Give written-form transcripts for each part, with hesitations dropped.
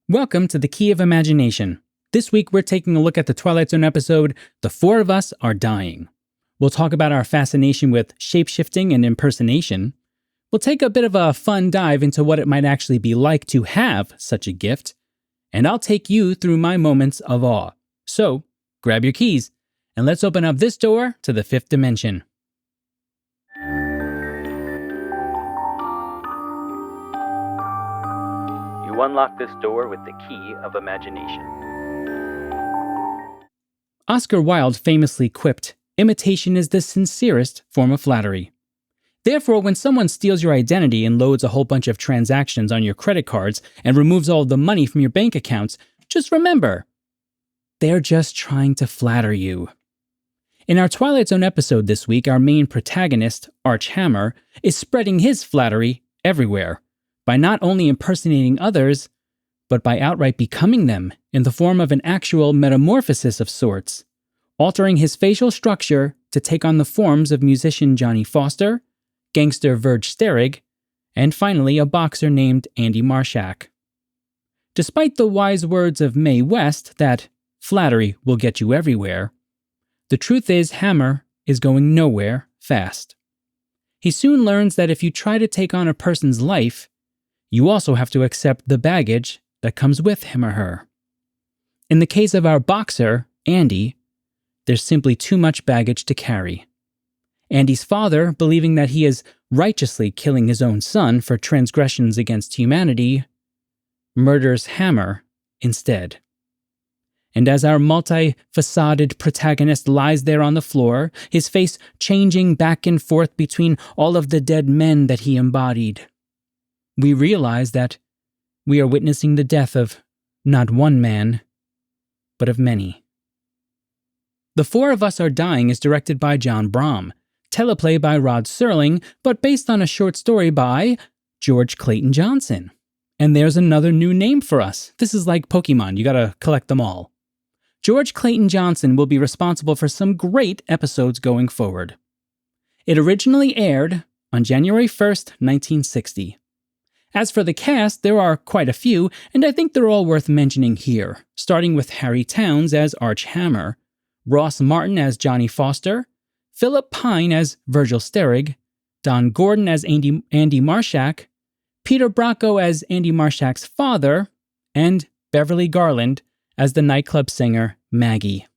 Welcome to The Key of Imagination. This week we're taking a look at the Twilight Zone episode, The Four of Us Are Dying. We'll talk about our fascination with shapeshifting and impersonation. We'll take a bit of a fun dive into what it might actually be like to have such a gift. And I'll take you through my moments of awe. So, grab your keys, and let's open up this door to the fifth dimension. You unlock this door with the key of imagination. Oscar Wilde famously quipped, "Imitation is the sincerest form of flattery." Therefore, when someone steals your identity and loads a whole bunch of transactions on your credit cards and removes all the money from your bank accounts, just remember, they're just trying to flatter you. In our Twilight Zone episode this week, our main protagonist, Archhammer, is spreading his flattery everywhere, by not only impersonating others, but by outright becoming them in the form of an actual metamorphosis of sorts, altering his facial structure to take on the forms of musician Johnny Foster, gangster Verge Sterig, and finally a boxer named Andy Marshak. Despite the wise words of Mae West that flattery will get you everywhere, the truth is Hammer is going nowhere fast. He soon learns that if you try to take on a person's life, you also have to accept the baggage that comes with him or her. In the case of our boxer, Andy, there's simply too much baggage to carry. Andy's father, believing that he is righteously killing his own son for transgressions against humanity, murders Hammer instead. And as our multi-facetted protagonist lies there on the floor, his face changing back and forth between all of the dead men that he embodied, we realize that we are witnessing the death of not one man, but of many. The Four of Us Are Dying is directed by John Brom, teleplay by Rod Serling, but based on a short story by George Clayton Johnson. And there's another new name for us. This is like Pokemon, you gotta collect them all. George Clayton Johnson will be responsible for some great episodes going forward. It originally aired on January 1st, 1960. As for the cast, there are quite a few, and I think they're all worth mentioning here, starting with Harry Towns as Archhammer, Ross Martin as Johnny Foster, Philip Pine as Virgil Sterig, Don Gordon as Andy Marshak, Peter Bracco as Andy Marshak's father, and Beverly Garland as the nightclub singer Maggie.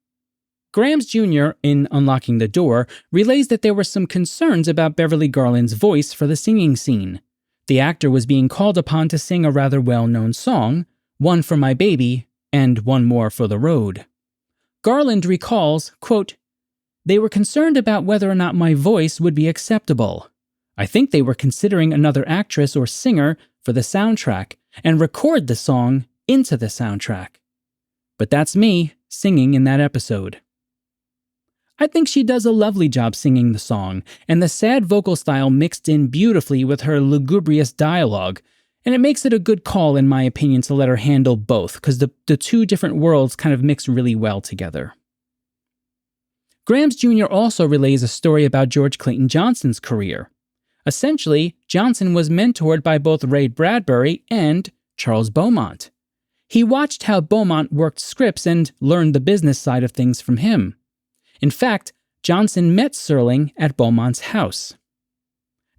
Grams Jr., in Unlocking the Door, relays that there were some concerns about Beverly Garland's voice for the singing scene. The actor was being called upon to sing a rather well-known song, One for My Baby and One More for the Road. Garland recalls, quote, "They were concerned about whether or not my voice would be acceptable. I think they were considering another actress or singer for the soundtrack and record the song into the soundtrack. But that's me singing in that episode." I think she does a lovely job singing the song, and the sad vocal style mixed in beautifully with her lugubrious dialogue, and it makes it a good call in my opinion to let her handle both, because the two different worlds kind of mix really well together. Grams Jr. also relays a story about George Clayton Johnson's career. Essentially, Johnson was mentored by both Ray Bradbury and Charles Beaumont. He watched how Beaumont worked scripts and learned the business side of things from him. In fact, Johnson met Serling at Beaumont's house.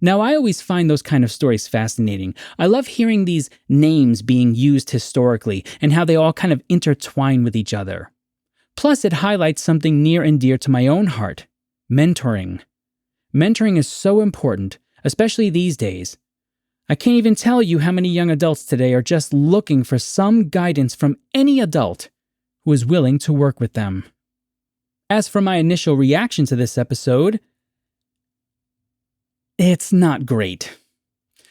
Now, I always find those kind of stories fascinating. I love hearing these names being used historically and how they all kind of intertwine with each other. Plus, it highlights something near and dear to my own heart: mentoring. Mentoring is so important, especially these days. I can't even tell you how many young adults today are just looking for some guidance from any adult who is willing to work with them. As for my initial reaction to this episode, it's not great.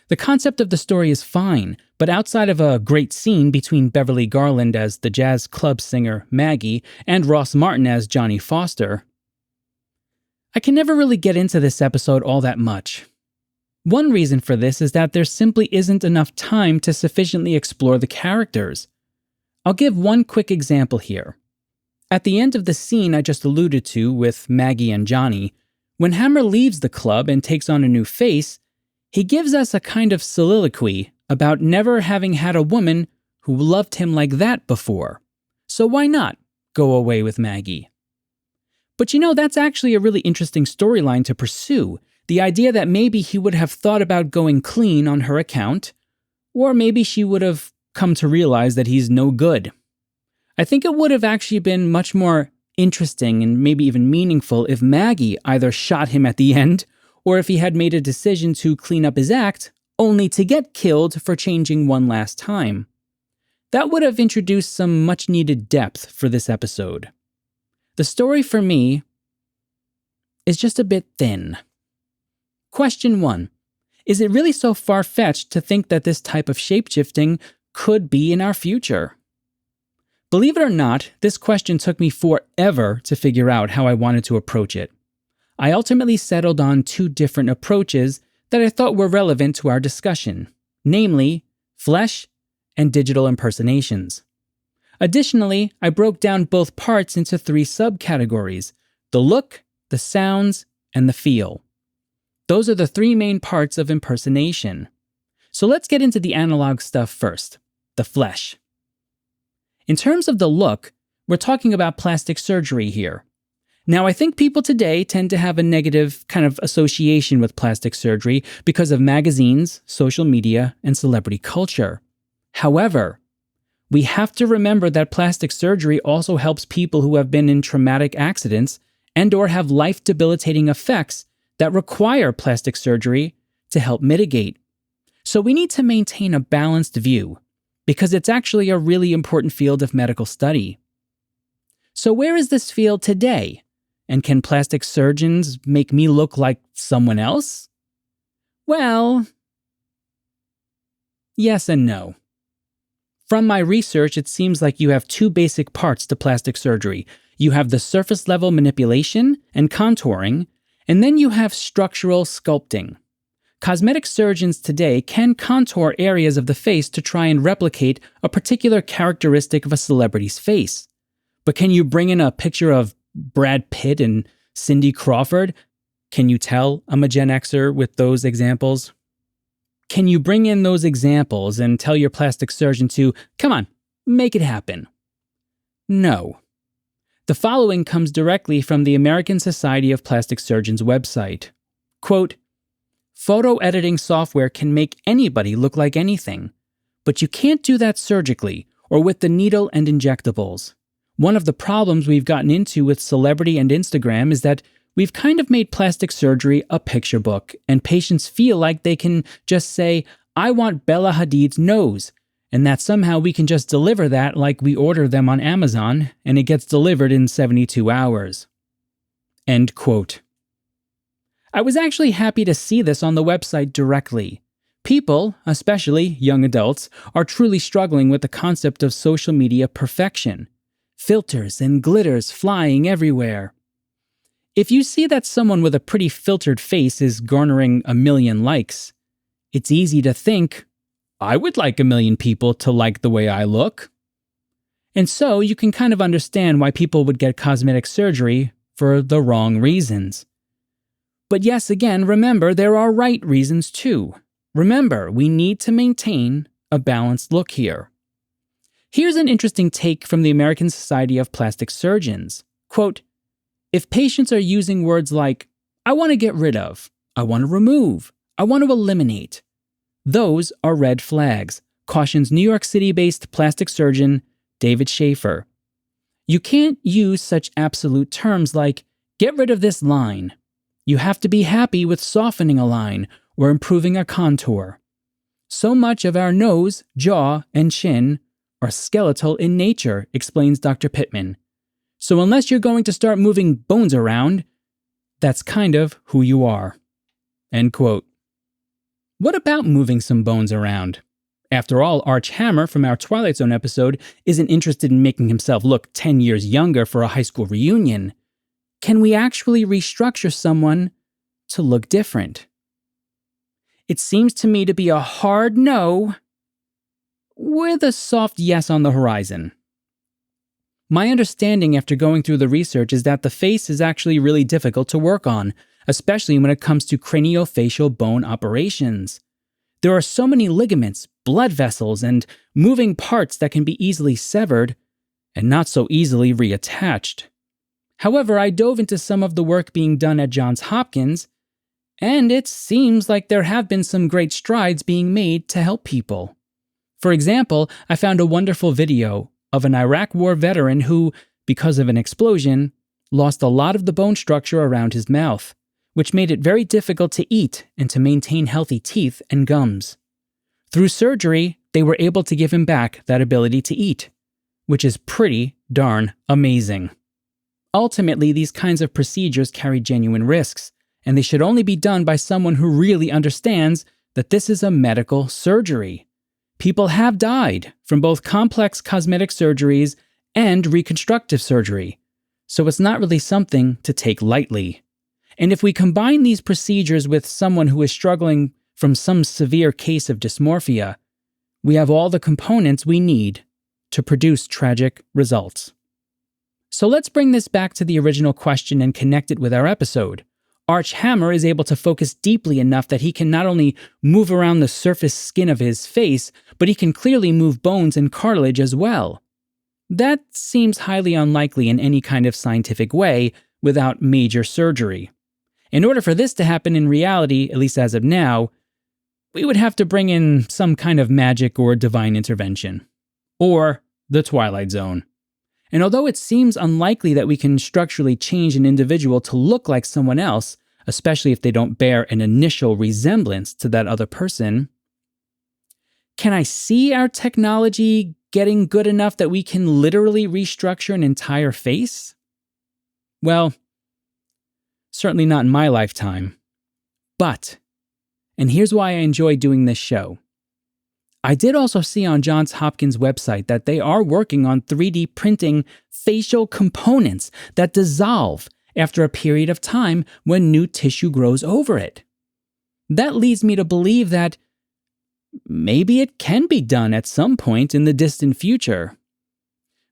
The concept of the story is fine, but outside of a great scene between Beverly Garland as the jazz club singer Maggie and Ross Martin as Johnny Foster, I can never really get into this episode all that much. One reason for this is that there simply isn't enough time to sufficiently explore the characters. I'll give one quick example here. At the end of the scene I just alluded to with Maggie and Johnny, when Hammer leaves the club and takes on a new face, he gives us a kind of soliloquy about never having had a woman who loved him like that before. So why not go away with Maggie? But that's actually a really interesting storyline to pursue. The idea that maybe he would have thought about going clean on her account, or maybe she would have come to realize that he's no good. I think it would have actually been much more interesting and maybe even meaningful if Maggie either shot him at the end, or if he had made a decision to clean up his act, only to get killed for changing one last time. That would have introduced some much-needed depth for this episode. The story for me is just a bit thin. Question 1. Is it really so far-fetched to think that this type of shapeshifting could be in our future? Believe it or not, this question took me forever to figure out how I wanted to approach it. I ultimately settled on 2 different approaches that I thought were relevant to our discussion, namely flesh and digital impersonations. Additionally, I broke down both parts into 3 subcategories: the look, the sounds, and the feel. Those are the 3 main parts of impersonation. So let's get into the analog stuff first, the flesh. In terms of the look, we're talking about plastic surgery here. Now, I think people today tend to have a negative kind of association with plastic surgery because of magazines, social media, and celebrity culture. However, we have to remember that plastic surgery also helps people who have been in traumatic accidents and/or have life-debilitating effects that require plastic surgery to help mitigate. So we need to maintain a balanced view, because it's actually a really important field of medical study. So where is this field today? And can plastic surgeons make me look like someone else? Well, yes and no. From my research, it seems like you have 2 basic parts to plastic surgery. You have the surface-level manipulation and contouring, and then you have structural sculpting. Cosmetic surgeons today can contour areas of the face to try and replicate a particular characteristic of a celebrity's face. But can you bring in a picture of Brad Pitt and Cindy Crawford? Can you tell I'm a Gen Xer with those examples? Can you bring in those examples and tell your plastic surgeon to, come on, make it happen? No. The following comes directly from the American Society of Plastic Surgeons website. Quote, "Photo editing software can make anybody look like anything, but you can't do that surgically or with the needle and injectables. One of the problems we've gotten into with celebrity and Instagram is that we've kind of made plastic surgery a picture book, and patients feel like they can just say, I want Bella Hadid's nose, and that somehow we can just deliver that like we order them on Amazon, and it gets delivered in 72 hours. End quote. I was actually happy to see this on the website directly. People, especially young adults, are truly struggling with the concept of social media perfection. Filters and glitters flying everywhere. If you see that someone with a pretty filtered face is garnering 1 million likes, it's easy to think, I would like 1 million people to like the way I look. And so you can kind of understand why people would get cosmetic surgery for the wrong reasons. But yes, again, remember, there are right reasons too. Remember, we need to maintain a balanced look here. Here's an interesting take from the American Society of Plastic Surgeons. Quote, if patients are using words like, I want to get rid of, I want to remove, I want to eliminate, those are red flags, cautions New York City-based plastic surgeon David Schaefer. You can't use such absolute terms like, get rid of this line. You have to be happy with softening a line or improving a contour. So much of our nose, jaw, and chin are skeletal in nature, explains Dr. Pittman. So unless you're going to start moving bones around, that's kind of who you are. End quote. What about moving some bones around? After all, Arch Hammer from our Twilight Zone episode isn't interested in making himself look 10 years younger for a high school reunion. Can we actually restructure someone to look different? It seems to me to be a hard no, with a soft yes on the horizon. My understanding after going through the research is that the face is actually really difficult to work on, especially when it comes to craniofacial bone operations. There are so many ligaments, blood vessels, and moving parts that can be easily severed and not so easily reattached. However, I dove into some of the work being done at Johns Hopkins, and it seems like there have been some great strides being made to help people. For example, I found a wonderful video of an Iraq War veteran who, because of an explosion, lost a lot of the bone structure around his mouth, which made it very difficult to eat and to maintain healthy teeth and gums. Through surgery, they were able to give him back that ability to eat, which is pretty darn amazing. Ultimately, these kinds of procedures carry genuine risks, and they should only be done by someone who really understands that this is a medical surgery. People have died from both complex cosmetic surgeries and reconstructive surgery, so it's not really something to take lightly. And if we combine these procedures with someone who is struggling from some severe case of dysmorphia, we have all the components we need to produce tragic results. So let's bring this back to the original question and connect it with our episode. Arch Hammer is able to focus deeply enough that he can not only move around the surface skin of his face, but he can clearly move bones and cartilage as well. That seems highly unlikely in any kind of scientific way without major surgery. In order for this to happen in reality, at least as of now, we would have to bring in some kind of magic or divine intervention. Or the Twilight Zone. And although it seems unlikely that we can structurally change an individual to look like someone else, especially if they don't bear an initial resemblance to that other person, can I see our technology getting good enough that we can literally restructure an entire face? Well, certainly not in my lifetime. But, and here's why I enjoy doing this show. I did also see on Johns Hopkins' website that they are working on 3D printing facial components that dissolve after a period of time when new tissue grows over it. That leads me to believe that maybe it can be done at some point in the distant future.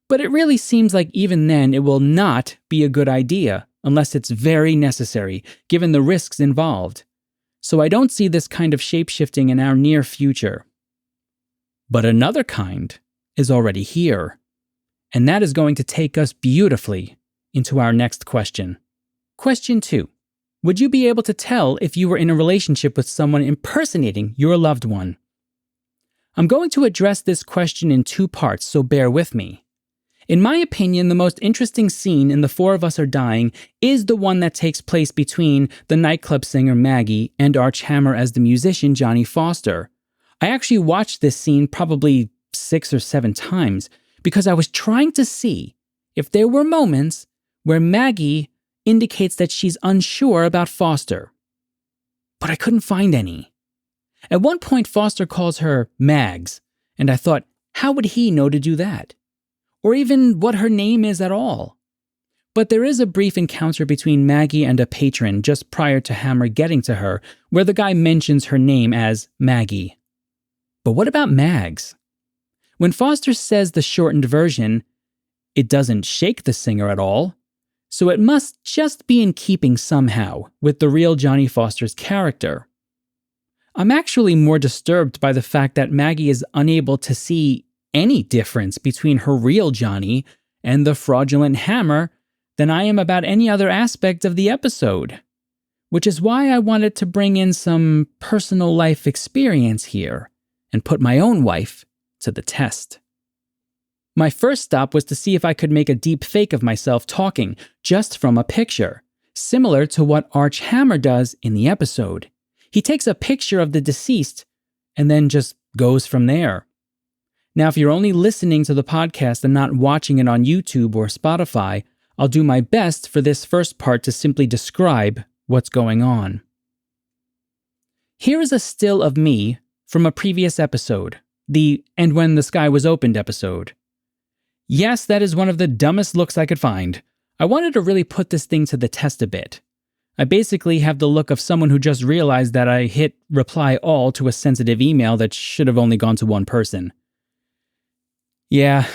But it really seems like even then it will not be a good idea unless it's very necessary, given the risks involved. So I don't see this kind of shapeshifting in our near future. But another kind is already here, and that is going to take us beautifully into our next question. Question 2. Would you be able to tell if you were in a relationship with someone impersonating your loved one? I'm going to address this question in 2 parts, so bear with me. In my opinion, the most interesting scene in The Four of Us Are Dying is the one that takes place between the nightclub singer Maggie and Arch Hammer as the musician Johnny Foster. I actually watched this scene probably 6 or 7 times because I was trying to see if there were moments where Maggie indicates that she's unsure about Foster. But I couldn't find any. At one point, Foster calls her Mags, and I thought, how would he know to do that? Or even what her name is at all. But there is a brief encounter between Maggie and a patron just prior to Hammer getting to her, where the guy mentions her name as Maggie. But what about Mags? When Foster says the shortened version, it doesn't shake the singer at all, so it must just be in keeping somehow with the real Johnny Foster's character. I'm actually more disturbed by the fact that Maggie is unable to see any difference between her real Johnny and the fraudulent Hammer than I am about any other aspect of the episode, which is why I wanted to bring in some personal life experience here and put my own wife to the test. My first stop was to see if I could make a deep fake of myself talking just from a picture, similar to what Arch Hammer does in the episode. He takes a picture of the deceased and then just goes from there. Now, if you're only listening to the podcast and not watching it on YouTube or Spotify, I'll do my best for this first part to simply describe what's going on. Here is a still of me from a previous episode, the "And When the Sky Was Opened" episode. Yes, that is one of the dumbest looks I could find. I wanted to really put this thing to the test a bit. I basically have the look of someone who just realized that I hit reply all to a sensitive email that should have only gone to one person. Yeah,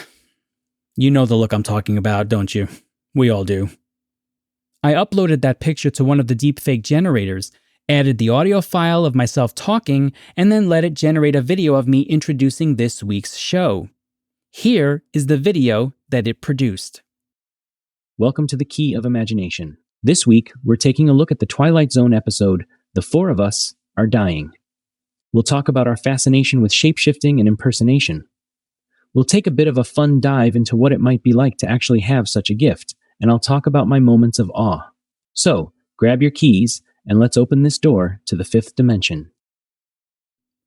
you know the look I'm talking about, don't you? We all do. I uploaded that picture to one of the deepfake generators, added the audio file of myself talking, and then let it generate a video of me introducing this week's show. Here is the video that it produced. Welcome to the Key of Imagination. This week, we're taking a look at the Twilight Zone episode, The Four of Us Are Dying. We'll talk about our fascination with shapeshifting and impersonation. We'll take a bit of a fun dive into what it might be like to actually have such a gift, and I'll talk about my moments of awe. So, grab your keys, and let's open this door to the fifth dimension.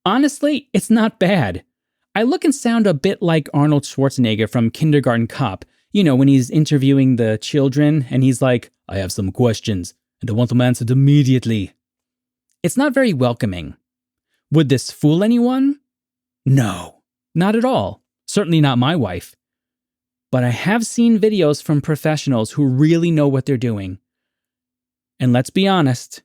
Honestly, it's not bad. I look and sound a bit like Arnold Schwarzenegger from Kindergarten Cop. You know, when he's interviewing the children, and he's like, I have some questions, and I want them answered immediately. It's not very welcoming. Would this fool anyone? No, not at all. Certainly not my wife. But I have seen videos from professionals who really know what they're doing. And let's be honest,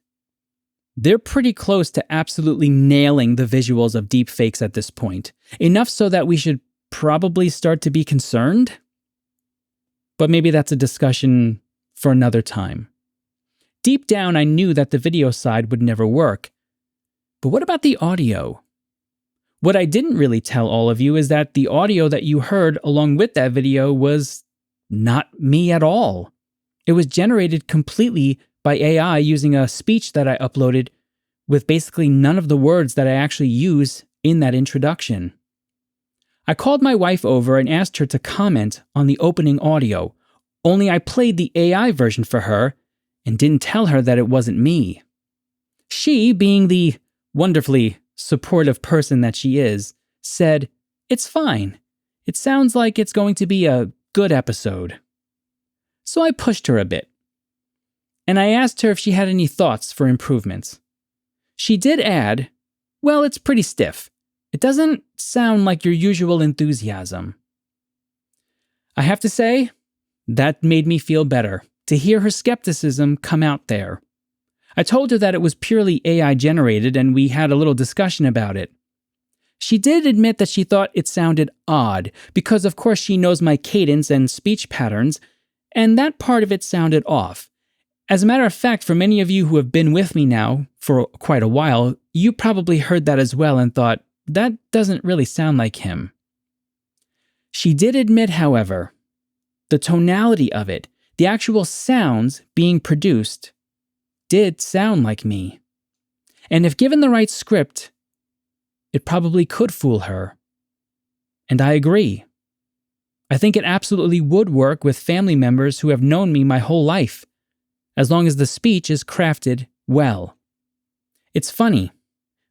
they're pretty close to absolutely nailing the visuals of deepfakes at this point. Enough so that we should probably start to be concerned? But maybe that's a discussion for another time. Deep down, I knew that the video side would never work. But what about the audio? What I didn't really tell all of you is that the audio that you heard along with that video was not me at all. It was generated completely by AI using a speech that I uploaded with basically none of the words that I actually use in that introduction. I called my wife over and asked her to comment on the opening audio, only I played the AI version for her and didn't tell her that it wasn't me. She, being the wonderfully supportive person that she is, said, "It's fine. It sounds like it's going to be a good episode." So I pushed her a bit. And I asked her if she had any thoughts for improvements. She did add, "Well, it's pretty stiff. It doesn't sound like your usual enthusiasm." I have to say, that made me feel better, to hear her skepticism come out there. I told her that it was purely AI generated and we had a little discussion about it. She did admit that she thought it sounded odd, because of course she knows my cadence and speech patterns, and that part of it sounded off. As a matter of fact, for many of you who have been with me now for quite a while, you probably heard that as well and thought, that doesn't really sound like him. She did admit, however, the tonality of it, the actual sounds being produced, did sound like me. And if given the right script, it probably could fool her. And I agree. I think it absolutely would work with family members who have known me my whole life, as long as the speech is crafted well. It's funny.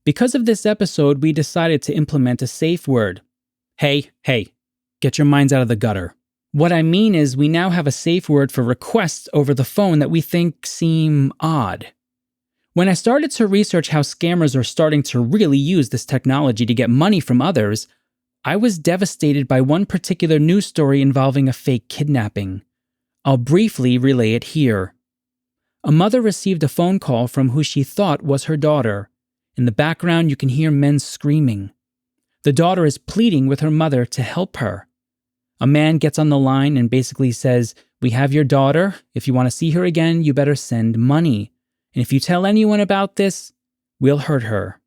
Because of this episode, we decided to implement a safe word. Hey, get your minds out of the gutter. What I mean is we now have a safe word for requests over the phone that we think seem odd. When I started to research how scammers are starting to really use this technology to get money from others, I was devastated by one particular news story involving a fake kidnapping. I'll briefly relay it here. A mother received a phone call from who she thought was her daughter. In the background, you can hear men screaming. The daughter is pleading with her mother to help her. A man gets on the line and basically says, "We have your daughter. If you want to see her again, you better send money. And if you tell anyone about this, we'll hurt her."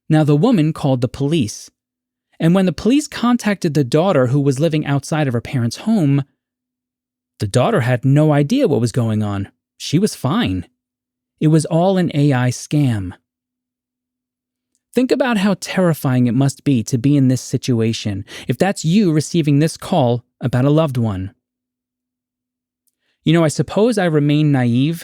Now the woman called the police. And when the police contacted the daughter who was living outside of her parents' home, the daughter had no idea what was going on. She was fine. It was all an AI scam. Think about how terrifying it must be to be in this situation, if that's you receiving this call about a loved one. You know, I suppose I remain naive,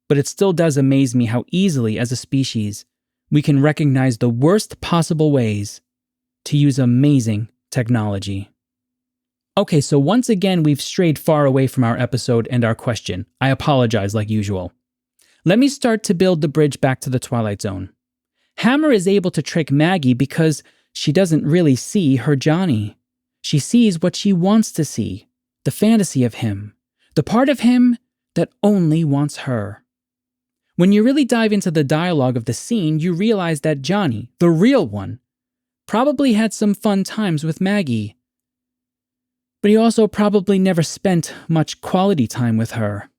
but it still does amaze me how easily, as a species, we can recognize the worst possible ways to use amazing technology. Okay, so once again, we've strayed far away from our episode and our question. I apologize like usual. Let me start to build the bridge back to the Twilight Zone. Hammer is able to trick Maggie because she doesn't really see her Johnny. She sees what she wants to see, the fantasy of him, the part of him that only wants her. When you really dive into the dialogue of the scene, you realize that Johnny, the real one, probably had some fun times with Maggie. But he also probably never spent much quality time with her.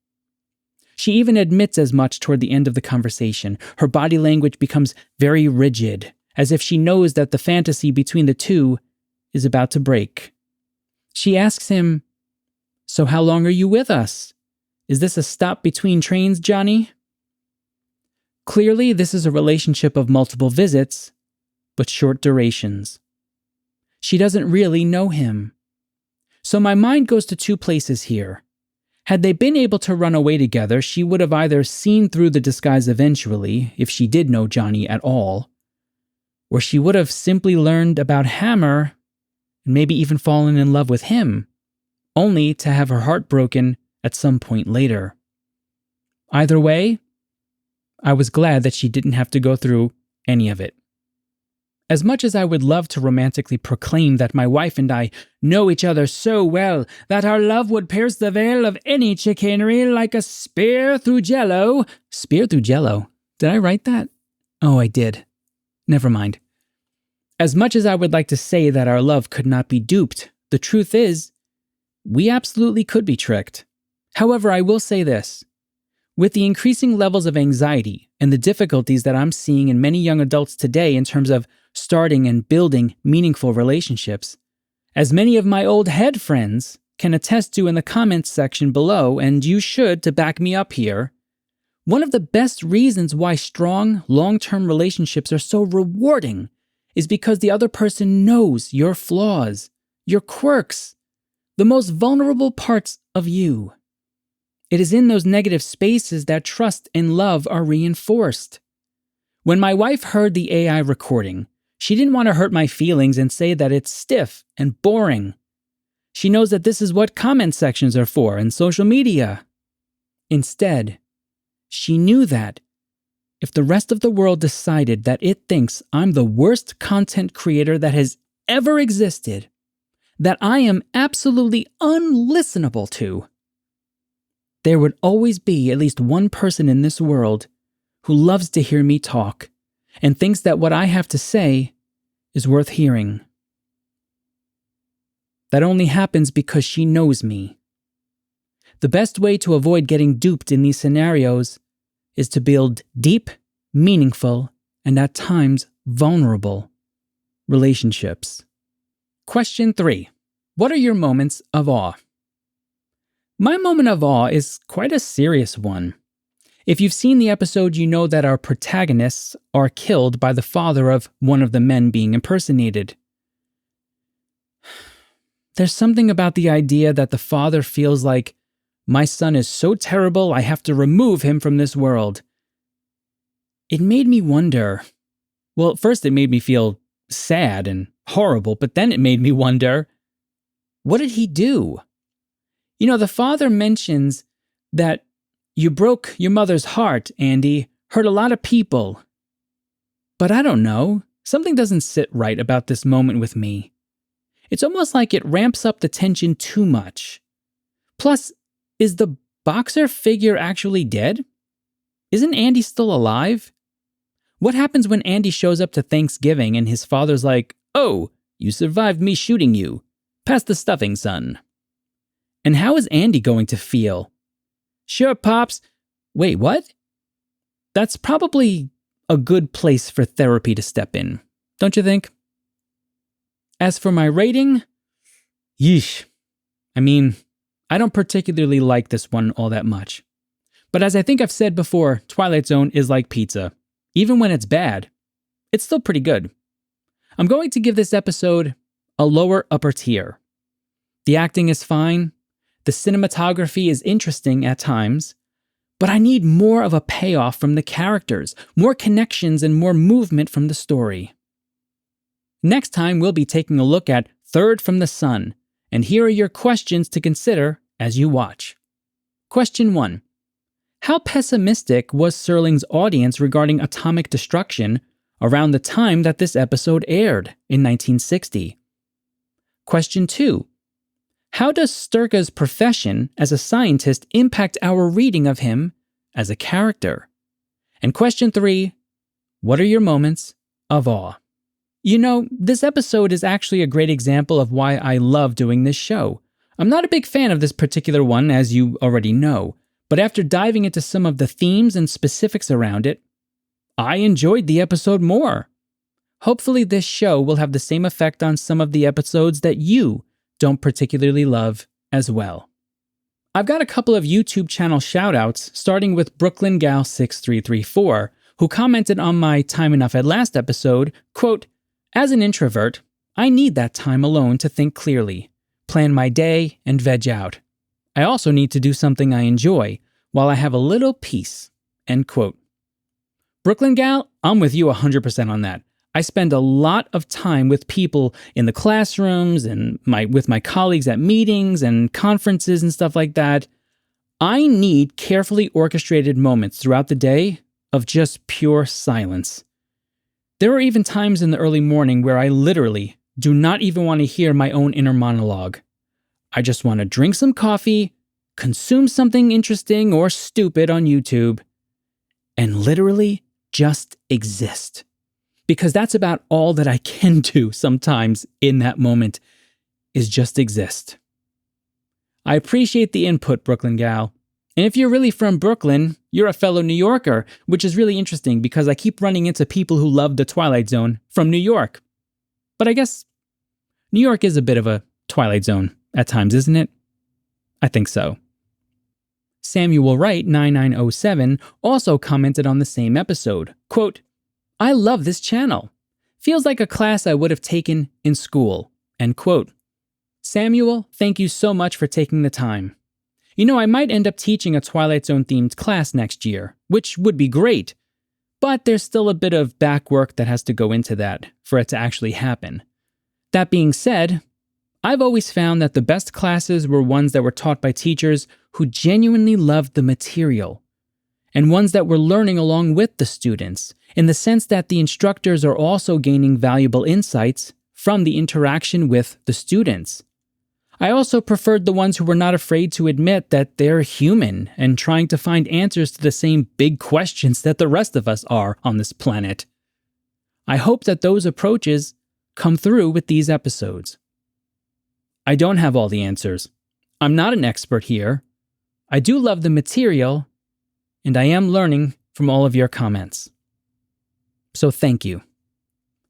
She even admits as much toward the end of the conversation. Her body language becomes very rigid, as if she knows that the fantasy between the two is about to break. She asks him, "So how long are you with us? Is this a stop between trains, Johnny?" Clearly, this is a relationship of multiple visits, but short durations. She doesn't really know him. So my mind goes to two places here. Had they been able to run away together, she would have either seen through the disguise eventually, if she did know Johnny at all, or she would have simply learned about Hammer and maybe even fallen in love with him, only to have her heart broken at some point later. Either way, I was glad that she didn't have to go through any of it. As much as I would love to romantically proclaim that my wife and I know each other so well that our love would pierce the veil of any chicanery like a spear through jello. Spear through jello? Did I write that? Oh, I did. Never mind. As much as I would like to say that our love could not be duped, the truth is, we absolutely could be tricked. However, I will say this. With the increasing levels of anxiety and the difficulties that I'm seeing in many young adults today in terms of starting and building meaningful relationships, as many of my old head friends can attest to in the comments section below, and you should to back me up here, one of the best reasons why strong, long-term relationships are so rewarding is because the other person knows your flaws, your quirks, the most vulnerable parts of you. It is in those negative spaces that trust and love are reinforced. When my wife heard the AI recording, she didn't want to hurt my feelings and say that it's stiff and boring. She knows that this is what comment sections are for and social media. Instead, she knew that if the rest of the world decided that it thinks I'm the worst content creator that has ever existed, that I am absolutely unlistenable to, there would always be at least one person in this world who loves to hear me talk and thinks that what I have to say is worth hearing. That only happens because she knows me. The best way to avoid getting duped in these scenarios is to build deep, meaningful, and at times vulnerable relationships. Question 3. What are your moments of awe? My moment of awe is quite a serious one. If you've seen the episode, you know that our protagonists are killed by the father of one of the men being impersonated. There's something about the idea that the father feels like, my son is so terrible, I have to remove him from this world. It made me wonder. Well, at first it made me feel sad and horrible, but then it made me wonder, what did he do? You know, the father mentions that you broke your mother's heart, Andy, hurt a lot of people. But I don't know, something doesn't sit right about this moment with me. It's almost like it ramps up the tension too much. Plus, is the boxer figure actually dead? Isn't Andy still alive? What happens when Andy shows up to Thanksgiving and his father's like, "Oh, you survived me shooting you. Pass the stuffing, son." And how is Andy going to feel? "Sure, Pops." Wait, what? That's probably a good place for therapy to step in, don't you think? As for my rating, yeesh. I mean, I don't particularly like this one all that much. But as I think I've said before, Twilight Zone is like pizza. Even when it's bad, it's still pretty good. I'm going to give this episode a lower upper tier. The acting is fine. The cinematography is interesting at times, but I need more of a payoff from the characters, more connections, and more movement from the story. Next time, we'll be taking a look at Third from the Sun, and here are your questions to consider as you watch. Question 1. How pessimistic was Serling's audience regarding atomic destruction around the time that this episode aired in 1960? Question 2. How does Sturga's profession as a scientist impact our reading of him as a character? And question 3, what are your moments of awe? You know, this episode is actually a great example of why I love doing this show. I'm not a big fan of this particular one, as you already know, but after diving into some of the themes and specifics around it, I enjoyed the episode more. Hopefully this show will have the same effect on some of the episodes that you don't particularly love as well. I've got a couple of YouTube channel shoutouts, starting with BrooklynGal6334, who commented on my Time Enough at Last episode, quote, "As an introvert, I need that time alone to think clearly, plan my day, and veg out. I also need to do something I enjoy while I have a little peace," end quote. Brooklyn Gal, I'm with you 100% on that. I spend a lot of time with people in the classrooms and with my colleagues at meetings and conferences and stuff like that. I need carefully orchestrated moments throughout the day of just pure silence. There are even times in the early morning where I literally do not even want to hear my own inner monologue. I just want to drink some coffee, consume something interesting or stupid on YouTube, and literally just exist. Because that's about all that I can do sometimes in that moment, is just exist. I appreciate the input, Brooklyn Gal. And if you're really from Brooklyn, you're a fellow New Yorker, which is really interesting because I keep running into people who love the Twilight Zone from New York. But I guess New York is a bit of a Twilight Zone at times, isn't it? I think so. Samuel Wright 9907 also commented on the same episode, quote, "I love this channel. Feels like a class I would have taken in school," end quote. Samuel, thank you so much for taking the time. You know, I might end up teaching a Twilight Zone themed class next year, which would be great, but there's still a bit of back work that has to go into that for it to actually happen. That being said, I've always found that the best classes were ones that were taught by teachers who genuinely loved the material, and ones that were learning along with the students, in the sense that the instructors are also gaining valuable insights from the interaction with the students. I also preferred the ones who were not afraid to admit that they're human and trying to find answers to the same big questions that the rest of us are on this planet. I hope that those approaches come through with these episodes. I don't have all the answers. I'm not an expert here. I do love the material, and I am learning from all of your comments. So thank you.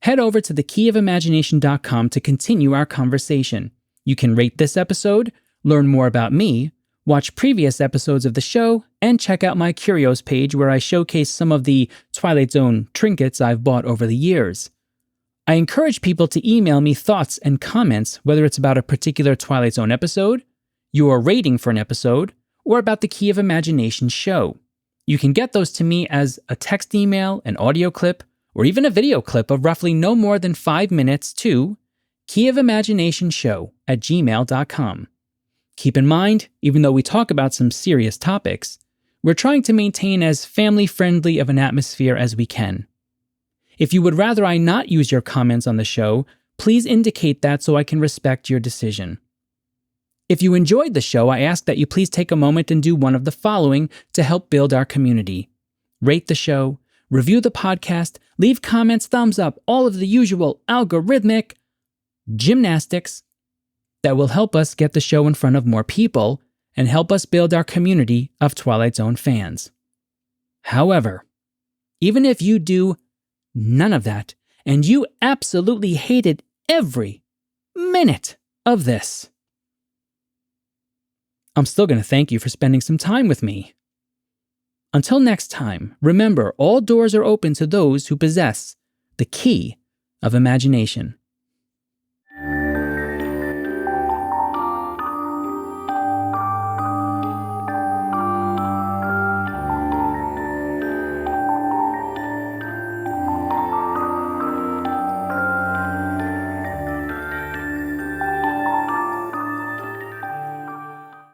Head over to thekeyofImagination.com to continue our conversation. You can rate this episode, learn more about me, watch previous episodes of the show, and check out my Curios page where I showcase some of the Twilight Zone trinkets I've bought over the years. I encourage people to email me thoughts and comments, whether it's about a particular Twilight Zone episode, your rating for an episode, or about the Key of Imagination show. You can get those to me as a text email, an audio clip, or even a video clip of roughly no more than 5 minutes to keyofimaginationsshow@gmail.com. Keep in mind, even though we talk about some serious topics, we're trying to maintain as family-friendly of an atmosphere as we can. If you would rather I not use your comments on the show, please indicate that so I can respect your decision. If you enjoyed the show, I ask that you please take a moment and do one of the following to help build our community. Rate the show, review the podcast, leave comments, thumbs up, all of the usual algorithmic gymnastics that will help us get the show in front of more people and help us build our community of Twilight Zone fans. However, even if you do none of that and you absolutely hated every minute of this, I'm still going to thank you for spending some time with me. Until next time, remember, all doors are open to those who possess the key of imagination.